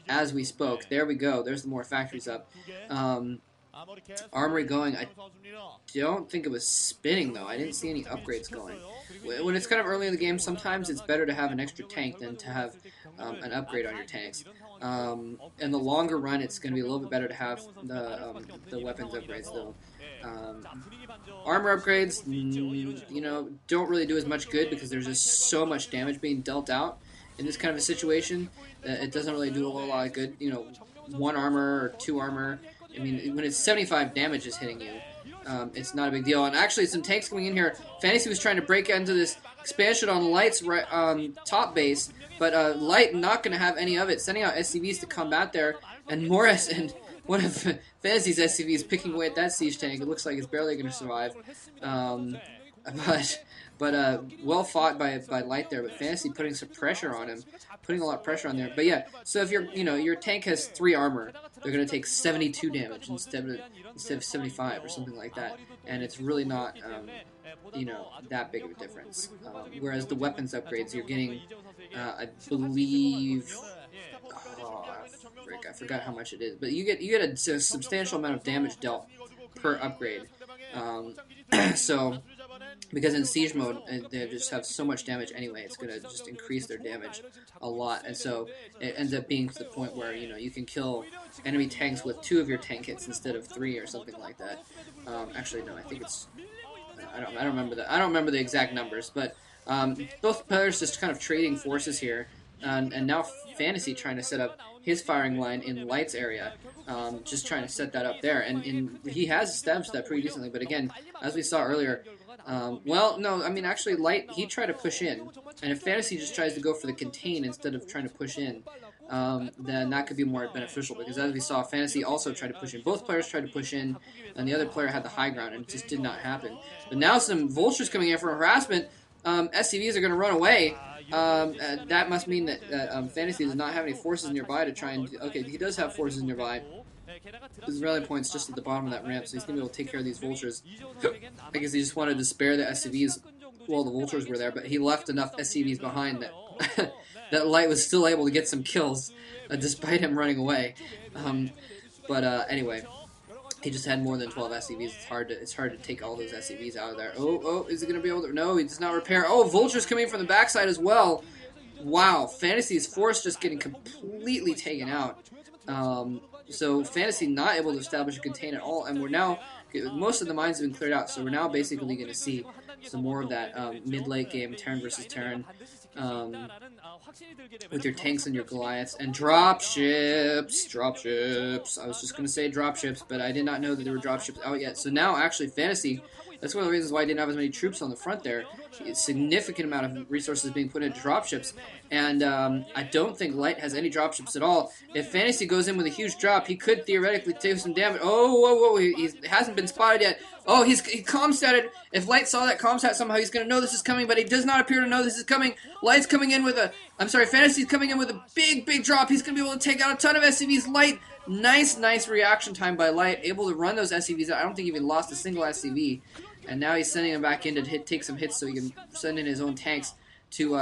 as we spoke. There we go. There's the more factories up. Armory going. I don't think it was spinning, though. I didn't see any upgrades going. When it's kind of early in the game, sometimes it's better to have an extra tank than to have an upgrade on your tanks. In the longer run, it's going to be a little bit better to have the weapons upgrades, though. Armor upgrades, you know, don't really do as much good because there's just so much damage being dealt out in this kind of a situation that it doesn't really do a whole lot of good. You know, 1 armor or 2 armor. I mean, when it's 75 damage is hitting you, it's not a big deal. And actually, some tanks coming in here. Fantasy was trying to break into this expansion on Light's right, top base, but Light not going to have any of it, sending out SCVs to combat there. And Morris and one of Fantasy's SCVs picking away at that siege tank. It looks like it's barely going to survive. But well fought by Light there, but Fantasy putting some pressure on him, putting a lot of pressure on there. But yeah, so if your tank has 3 armor, they're gonna take 72 damage instead of 75 or something like that, and it's really not that big of a difference. Whereas the weapons upgrades, you're getting, I believe, I forgot how much it is, but you get a substantial amount of damage dealt per upgrade. So. Because in siege mode, they just have so much damage anyway, it's going to just increase their damage a lot. And so it ends up being to the point where, you can kill enemy tanks with 2 of your tank hits instead of 3 or something like that. Actually, no, I think it's... I don't remember that. I don't remember the exact numbers, but both players just kind of trading forces here. And now Fantasy trying to set up his firing line in Light's area. Just trying to set that up there. And he has established that pretty decently, but again, as we saw earlier... well, no, I mean, actually, Light, he tried to push in, and if Fantasy just tries to go for the contain instead of trying to push in, then that could be more beneficial, because as we saw, Fantasy also tried to push in. Both players tried to push in, and the other player had the high ground, and it just did not happen. But now some Vultures coming in for harassment, SCVs are going to run away. That must mean that Fantasy does not have any forces nearby to try and... Okay, he does have forces nearby. His rally point's just at the bottom of that ramp, so he's going to be able to take care of these Vultures. I guess he just wanted to spare the SCVs while the Vultures were there, but he left enough SCVs behind that that Light was still able to get some kills, despite him running away. Anyway, he just had more than 12 SCVs. It's hard to take all those SCVs out of there. Oh, is he going to be able to... No, he does not repair. Oh, Vultures coming from the backside as well. Wow, Fantasy's force just getting completely taken out. So Fantasy not able to establish a contain at all, and we're now, most of the mines have been cleared out, so we're now basically going to see some more of that mid-late game Terran versus Terran, with your tanks and your Goliaths, and dropships. I was just going to say dropships, but I did not know that there were dropships out yet. So now, actually, Fantasy, that's one of the reasons why I didn't have as many troops on the front there. A significant amount of resources being put into dropships, and I don't think Light has any dropships at all. If Fantasy goes in with a huge drop, he could theoretically take some damage. Oh, whoa, he hasn't been spotted yet. Oh, he comstatted. If Light saw that comstat somehow, he's going to know this is coming, but he does not appear to know this is coming. Light's coming in with a... Fantasy's coming in with a big drop. He's going to be able to take out a ton of SCVs. Light, nice reaction time by Light, able to run those SCVs out. I don't think he even lost a single SCV. And now he's sending them back in to take some hits so he can send in his own tanks to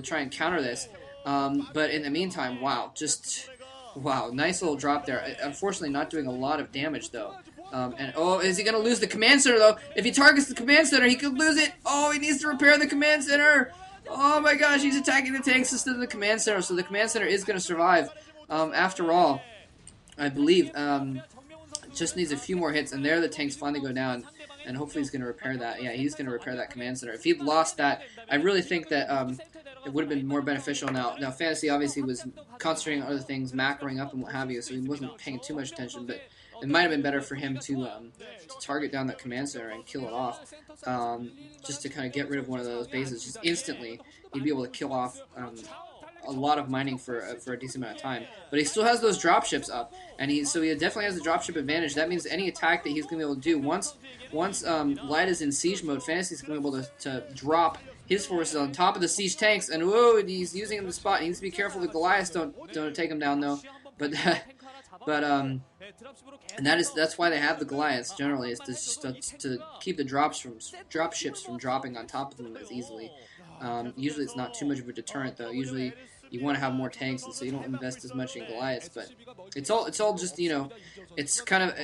try and counter this. But in the meantime, wow, nice little drop there. Unfortunately, not doing a lot of damage, though. Is he going to lose the command center, though? If he targets the command center, he could lose it. Oh, he needs to repair the command center. Oh, my gosh, he's attacking the tanks instead of the command center, so the command center is going to survive. After all, I believe, just needs a few more hits, and there the tanks finally go down. And hopefully he's going to repair that. Yeah, he's going to repair that command center. If he'd lost that, I really think that it would have been more beneficial. Now Fantasy obviously was concentrating on other things, macroing up and what have you, so he wasn't paying too much attention. But it might have been better for him to target down that command center and kill it off, just to kind of get rid of one of those bases. Just instantly, he'd be able to kill off a lot of mining for a decent amount of time. But he still has those dropships up, and he definitely has the dropship advantage. That means any attack that he's going to be able to do, once Light is in siege mode, Fantasy's going to be able to drop his forces on top of the siege tanks, and whoa, he's using him in the spot. He needs to be careful the Goliaths don't take him down, though. And that's why they have the Goliaths generally, is to keep the dropships from dropping on top of them as easily. Usually it's not too much of a deterrent, though. Usually you want to have more tanks, and so you don't invest as much in Goliaths. But it's all just, you know, it's kind of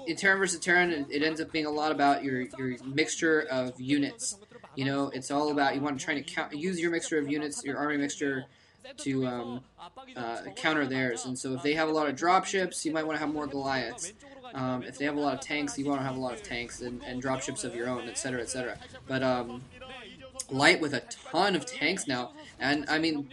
in Terran versus Terran. It ends up being a lot about your mixture of units. You know, it's all about you want to try to use your mixture of units, your army mixture, to counter theirs. And so if they have a lot of dropships, you might want to have more Goliaths. If they have a lot of tanks, you want to have a lot of tanks and dropships of your own, etc., etc. But Light with a ton of tanks now, and I mean,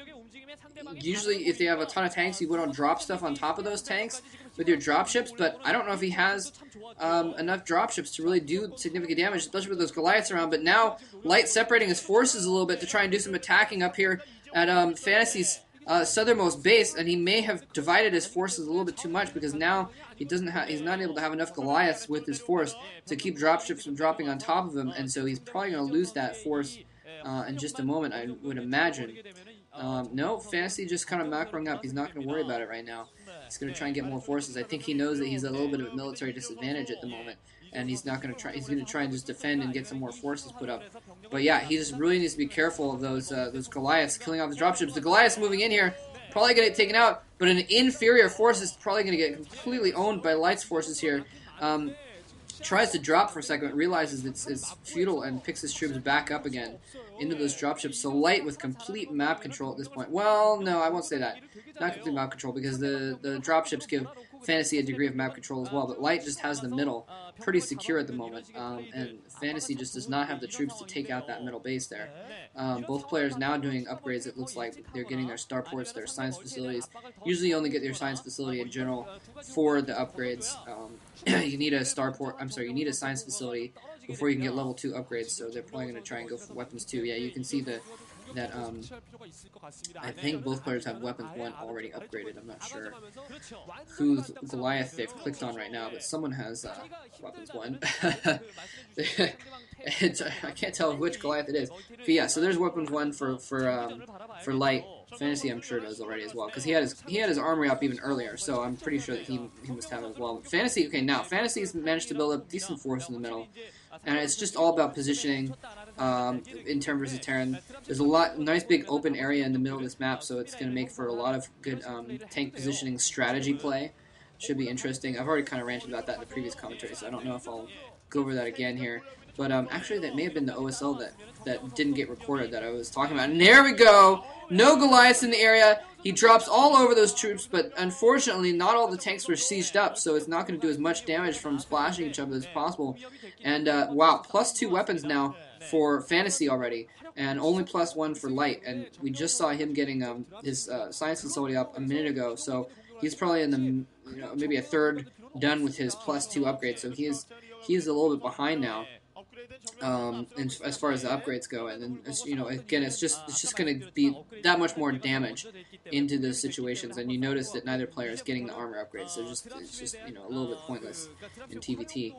usually if they have a ton of tanks, you want to drop stuff on top of those tanks with your dropships, but I don't know if he has enough dropships to really do significant damage, especially with those Goliaths around. But now Light separating his forces a little bit to try and do some attacking up here at Fantasy's southernmost base, and he may have divided his forces a little bit too much, because now he's not able to have enough Goliaths with his force to keep dropships from dropping on top of him, and so he's probably going to lose that force in just a moment, I would imagine. No, Fantasy just kind of macroing up. He's not going to worry about it right now. He's going to try and get more forces. I think he knows that he's at a little bit of a military disadvantage at the moment, and he's not going to try. He's going to try and just defend and get some more forces put up. But yeah, he just really needs to be careful of those Goliaths killing off the dropships. The Goliaths moving in here, probably going to get taken out, but an inferior force is probably going to get completely owned by Light's forces here. Tries to drop for a second, realizes it's futile, and picks his troops back up again into those dropships. So Light with complete map control at this point. Well, no, I won't say that. Not complete map control, because the dropships give Fantasy a degree of map control as well, but Light just has the middle pretty secure at the moment, and Fantasy just does not have the troops to take out that middle base there. Both players now doing upgrades. It looks like they're getting their starports, their science facilities. Usually you only get your science facility in general for the upgrades. You need a starport, I'm sorry, you need a science facility before you can get level 2 upgrades, so they're probably going to try and go for weapons too. Yeah, you can see that I think both players have weapons 1 already upgraded. I'm not sure whose Goliath they've clicked on right now, but someone has weapons 1. I can't tell which Goliath it is. But yeah, so there's weapons 1 for Light. Fantasy, I'm sure, does already as well, because he had his armory up even earlier, so I'm pretty sure that he must have it as well. But Fantasy, okay, now Fantasy's managed to build up decent force in the middle, and it's just all about positioning in Terran versus Terran. There's a nice big open area in the middle of this map, so it's going to make for a lot of good tank positioning strategy play. Should be interesting. I've already kind of ranted about that in the previous commentary, so I don't know if I'll go over that again here. But actually, that may have been the OSL that didn't get recorded that I was talking about. And there we go! No Goliaths in the area. He drops all over those troops, but unfortunately, not all the tanks were sieged up, so it's not going to do as much damage from splashing each other as possible. And, wow, +2 weapons now for Fantasy already, and only +1 for Light. And we just saw him getting his science facility up a minute ago, so he's probably in the, maybe a third done with his +2 upgrade, so he is a little bit behind now. And as far as the upgrades go, and then again, it's just going to be that much more damage into those situations. And you notice that neither player is getting the armor upgrades, so it's just a little bit pointless in TVT.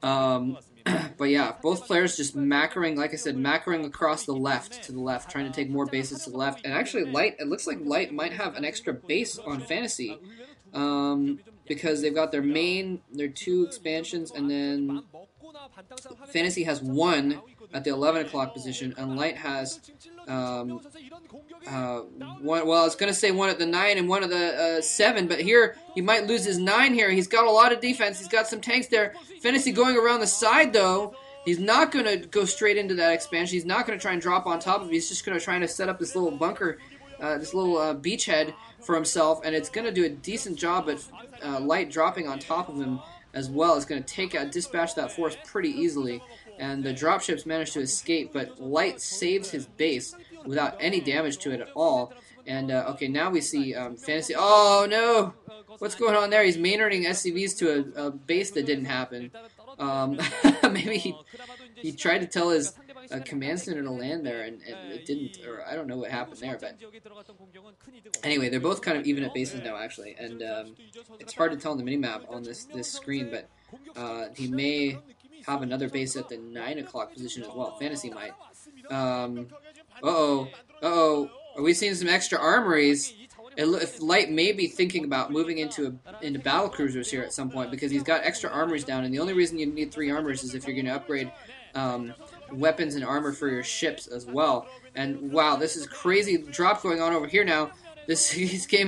But yeah, both players just macroing, like I said, macroing across to the left, trying to take more bases to the left. And actually, Light, it looks like Light might have an extra base on Fantasy, because they've got their 2 expansions, and then Fantasy has 1 at the 11 o'clock position, and Light has 1. Well, I was going to say 1 at the 9 and 1 at the 7, but here he might lose his 9 here. He's got a lot of defense. He's got some tanks there. Fantasy going around the side, though. He's not going to go straight into that expansion. He's not going to try and drop on top of it. He's just going to try to set up this little bunker, this little beachhead for himself, and it's going to do a decent job at Light dropping on top of him as well. It's going to dispatch that force pretty easily, and the dropships manage to escape, but Light saves his base without any damage to it at all. And okay, now we see Fantasy. Oh no! What's going on there? He's mainoring SCVs to a base that didn't happen. Maybe he tried to tell his command center to land there, and it didn't, or I don't know what happened there. But anyway, they're both kind of even at bases now, actually, and it's hard to tell on the minimap on this screen, but he may have another base at the 9 o'clock position as well. Fantasy might. Are we seeing some extra armories? If Light may be thinking about moving into battle cruisers here at some point, because he's got extra armories down, and the only reason you need 3 armories is if you're going to upgrade weapons and armor for your ships as well. And wow, this is crazy drop going on over here now. This game